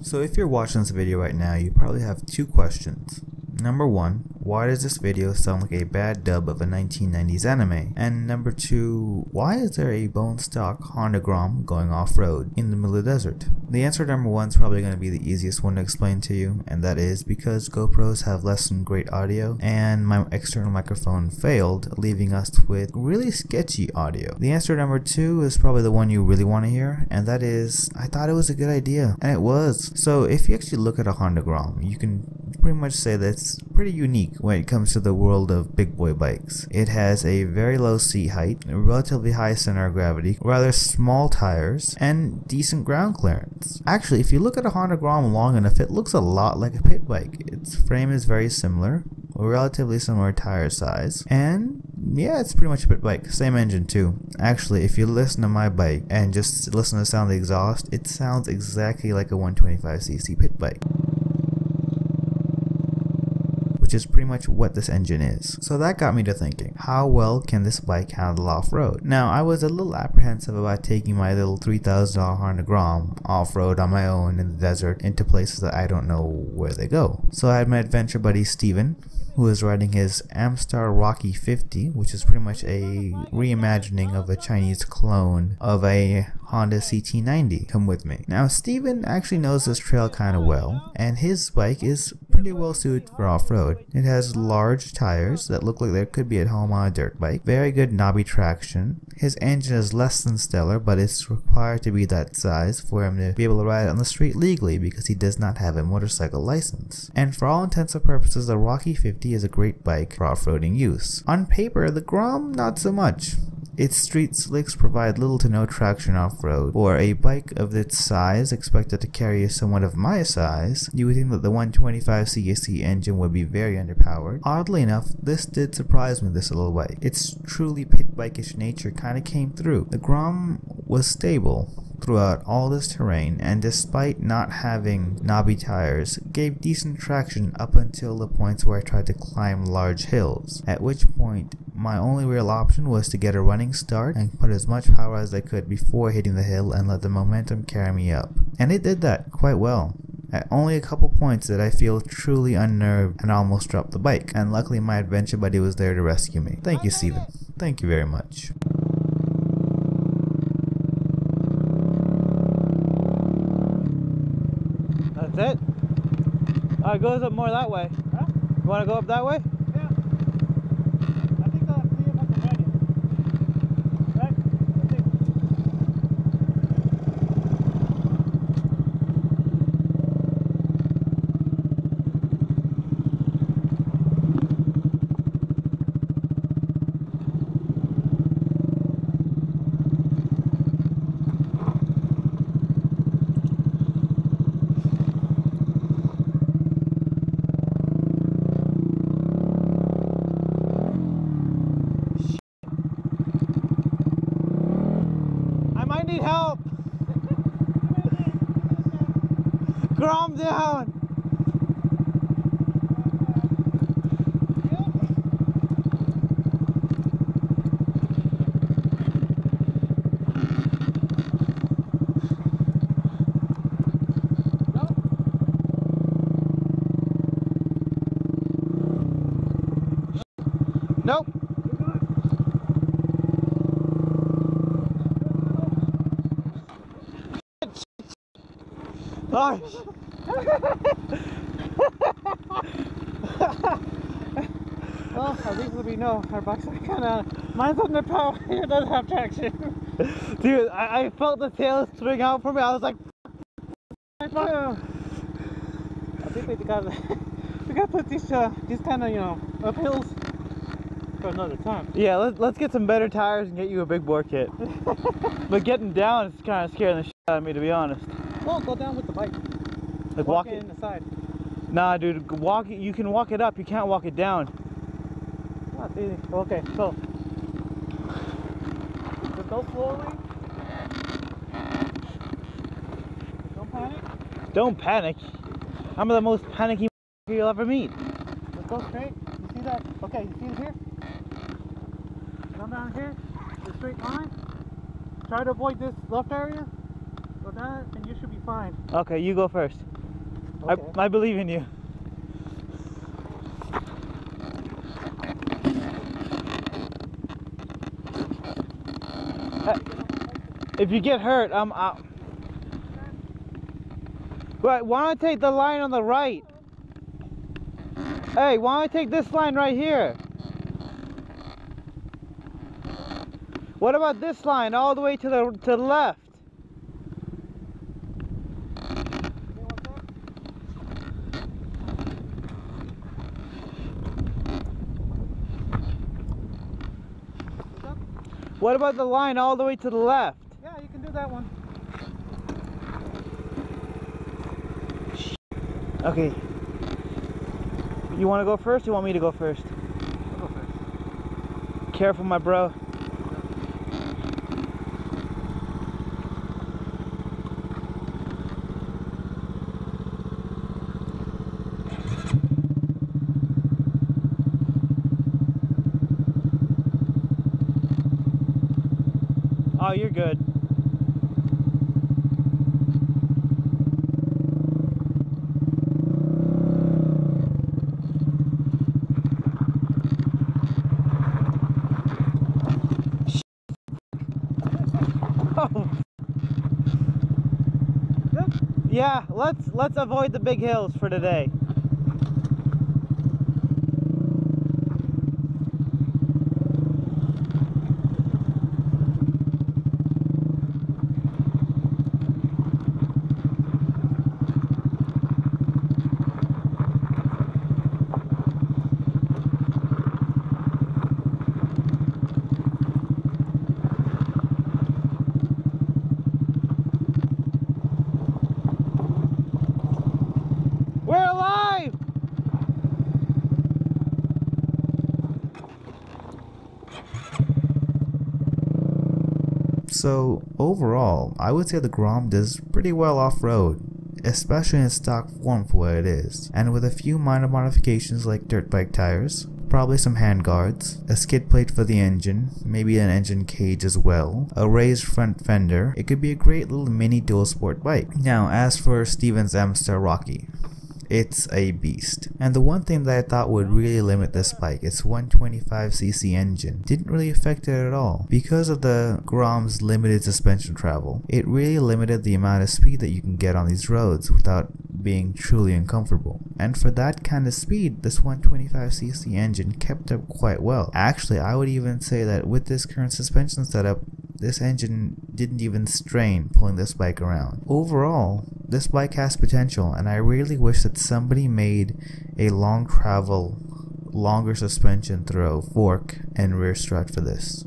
So if you're watching this video right now, you probably have two questions. Number one, why does this video sound like a bad dub of a 1990s anime? And number two, why is there a bone stock Honda Grom going off-road in the middle of the desert? The answer to number one is probably going to be the easiest one to explain to you, and that is because GoPros have less than great audio and my external microphone failed, leaving us with really sketchy audio. The answer to number two is probably the one you really want to hear, and that is, I thought it was a good idea, and it was. So if you actually look at a Honda Grom, you can pretty much say that it's pretty unique when it comes to the world of big boy bikes. It has a very low seat height, a relatively high center of gravity, rather small tires, and decent ground clearance. Actually, if you look at a Honda Grom long enough, it looks a lot like a pit bike. Its frame is very similar, a relatively similar tire size, and yeah, it's pretty much a pit bike. Same engine too. Actually, if you listen to my bike and just listen to the sound of the exhaust, it sounds exactly like a 125cc pit bike, which is pretty much what this engine is. So that got me to thinking, how well can this bike handle off-road? Now, I was a little apprehensive about taking my little $3,000 Honda Grom off-road on my own in the desert into places that I don't know where they go. So I had my adventure buddy Steven, who is riding his Amstar Rocky 50, which is pretty much a reimagining of a Chinese clone of a Honda CT90, come with me. Now Steven actually knows this trail kind of well, and his bike is pretty well suited for off-road. It has large tires that look like they could be at home on a dirt bike, very good knobby traction. His engine is less than stellar, but it's required to be that size for him to be able to ride it on the street legally because he does not have a motorcycle license. And for all intents and purposes, the Rocky 50 is a great bike for off-roading use. On paper, the Grom not so much. Its street slicks provide little to no traction off-road. For a bike of its size, expected to carry someone of my size, you would think that the 125cc engine would be very underpowered. Oddly enough, this did surprise me, this little bike. Its truly pit bike-ish nature kind of came through. The Grom was stable throughout all this terrain, and despite not having knobby tires, gave decent traction up until the points where I tried to climb large hills, at which point my only real option was to get a running start and put as much power as I could before hitting the hill and let the momentum carry me up. And it did that quite well. At only a couple points did I feel truly unnerved and almost dropped the bike, and luckily my adventure buddy was there to rescue me. Thank you, Steven. Thank you very much. That's it? It goes up more that way. Huh? You want to go up that way? Yeah. I think I'll see if I can ride it. Right? Let's see. Need help! Grom down! Nope. Gosh. Well, at least we know our bikes are kind of... Mine's under power, it doesn't have traction. Dude, I felt the tail swing out for me. I was like... I think we gotta put these kind of, you know, uphills for another time. Yeah, let's get some better tires and get you a big bore kit. But getting down is kind of scaring the shit out of me, to be honest. Well, go down with the bike. Like walk it in the side. Nah, dude, walk it. You can walk it up. You can't walk it down. Oh, it's easy. Okay, so just go slowly. Don't panic. Don't panic. I'm the most panicky you'll ever meet. Just go straight. You see that? Okay, you see it here? Come down here. The straight line. Try to avoid this left area. Go down and you should be fine. Okay, you go first. Okay. I believe in you. If you get hurt, I'm out. Right, why don't I take the line on the right? Hey, why don't I take this line right here? What about this line all the way to the left? What about the line all the way to the left? Yeah, you can do that one. Okay. You want to go first or you want me to go first? I'll go first. Careful, my bro. Oh, you're good. Oh. Yeah, let's avoid the big hills for today. We're alive! So overall, I would say the Grom does pretty well off-road, especially in stock form for what it is, and with a few minor modifications like dirt bike tires, probably some handguards, a skid plate for the engine, maybe an engine cage as well, a raised front fender, it could be a great little mini dual sport bike. Now as for Steven's Amstar Rocky, it's a beast. And the one thing that I thought would really limit this bike, its 125cc engine, didn't really affect it at all. Because of the Grom's limited suspension travel, it really limited the amount of speed that you can get on these roads without being truly uncomfortable. And for that kind of speed, this 125cc engine kept up quite well. Actually, I would even say that with this current suspension setup, this engine didn't even strain pulling this bike around. Overall, this bike has potential, and I really wish that somebody made a long travel, longer suspension throw, fork, and rear strut for this,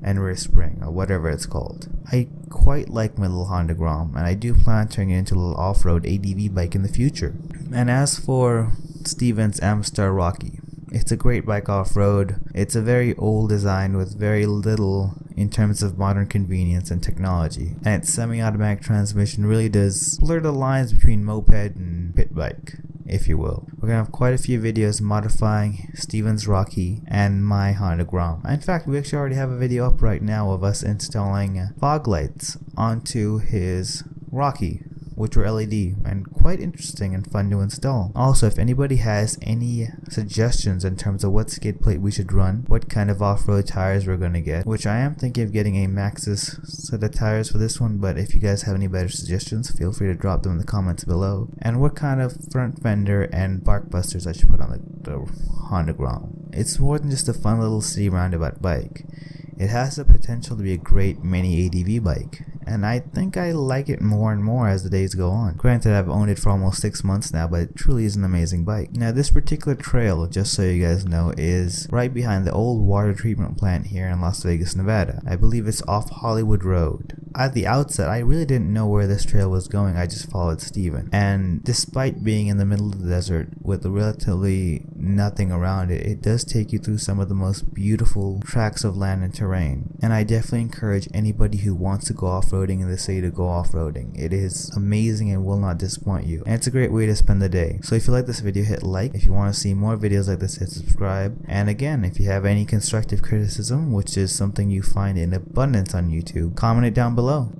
and rear spring, or whatever it's called. I quite like my little Honda Grom, and I do plan on turning it into a little off-road ADV bike in the future. And as for Steven's Amstar Rocky, it's a great bike off-road. It's a very old design with very little in terms of modern convenience and technology, and its semi-automatic transmission really does blur the lines between moped and pit bike, if you will. We're gonna have quite a few videos modifying Steven's Rocky and my Honda Grom. In fact, we actually already have a video up right now of us installing fog lights onto his Rocky, which were LED, and quite interesting and fun to install. Also, if anybody has any suggestions in terms of what skid plate we should run, what kind of off-road tires we're going to get, which I am thinking of getting a Maxxis set of tires for this one, but if you guys have any better suggestions, feel free to drop them in the comments below. And what kind of front fender and bark busters I should put on the Honda Grom. It's more than just a fun little city roundabout bike. It has the potential to be a great mini ADV bike, and I think I like it more and more as the days go on. Granted, I've owned it for almost 6 months now, but it truly is an amazing bike. Now this particular trail, just so you guys know, is right behind the old water treatment plant here in Las Vegas, Nevada. I believe it's off Hollywood Road. At the outset, I really didn't know where this trail was going. I just followed Steven, and despite being in the middle of the desert with relatively nothing around it, it does take you through some of the most beautiful tracts of land and terrain. And I definitely encourage anybody who wants to go off-roading in the city to go off-roading. It is amazing and will not disappoint you, and it's a great way to spend the day. So if you like this video, hit like. If you want to see more videos like this, hit subscribe. And again, if you have any constructive criticism, which is something you find in abundance on YouTube, comment it down below.